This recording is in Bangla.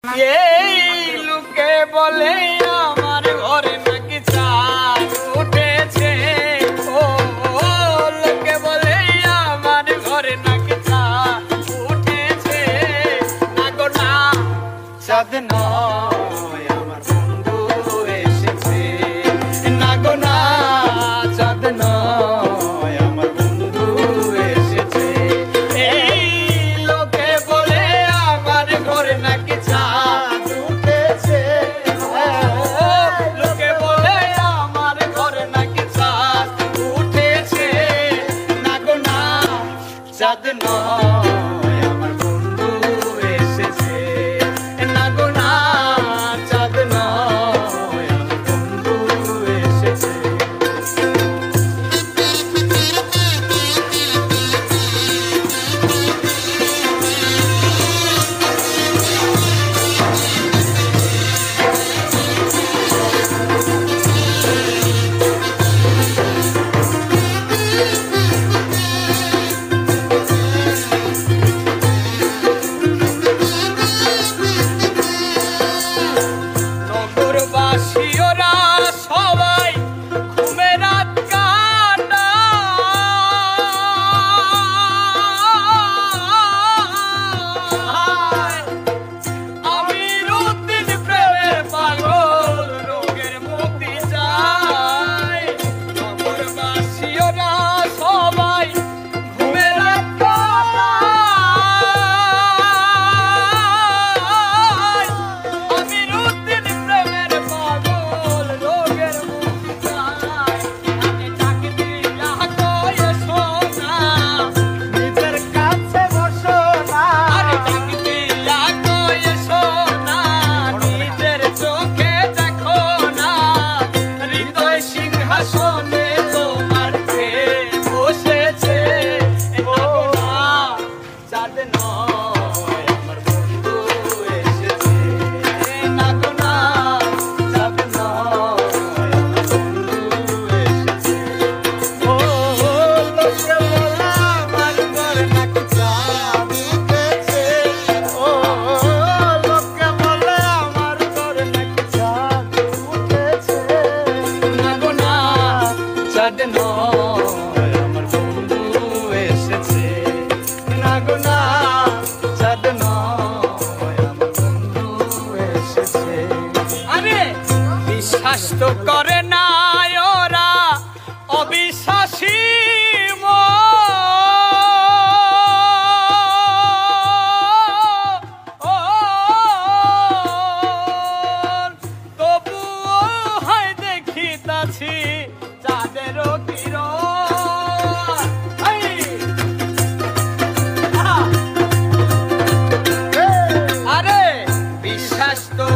এই লোকে বলে আমার ঘরে নাকি চাঁদ উঠেছে, ও লোকে বলে আমার ঘরে নাকি চাঁদ উঠেছে, না গো না চাঁদ নয় আমার বন্ধু এসেছে, না গো না চাঁদ নয় আমার বন্ধু এসেছে। এই লোকে বলে আমার ঘরে নাকি চাঁদ উঠেছে, লোকে বলে আমার ঘরে নাকি চাঁদ উঠেছে, না গো না চাঁদ নয় আমার বন্ধু এসেছে, না গো না চাঁদ নয় আমার বন্ধু এসেছে। নগরবাসীরা সবাই ঘুমে রাত কাটায়, আমির উদ্দিন প্রেমের পাগল রোগের মুক্তি চাই। নগরবাসীরা সবাই ঘুমে রাত কাটায়, আমির উদ্দিন প্রেমের পাগল রোগের মুক্তি চাই। আমি ডাক দিলা কয়ে সোনা নিজের কাছে বসো না, আরে ডাক দিলা কয়ে সোনা নিজের চোখে দেখো না, হৃদয় সিংহাসনে তোমার প্রেম বসেছে, না গো না চাঁদ নয় আমার বন্ধু এসেছে, না গো না চাঁদ নয় আমার বন্ধু এসেছে। ও লোকে বলে আমার ঘরে নাকি চাঁদ উঠেছে, ও লোকে বলে আমার ঘরে নাকি চাঁদ উঠেছে, না গো না চাঁদ নয় আমার বন্ধু এসেছে, না গো না চাঁদ নয় আমার বন্ধু এসেছে। আরে বিশ্বাস তো করে না ওরা অবিশ্বাসী তবুও হয় দেখিতাছি চাঁদেরও কিরণ। আরে বিশ্বাস তো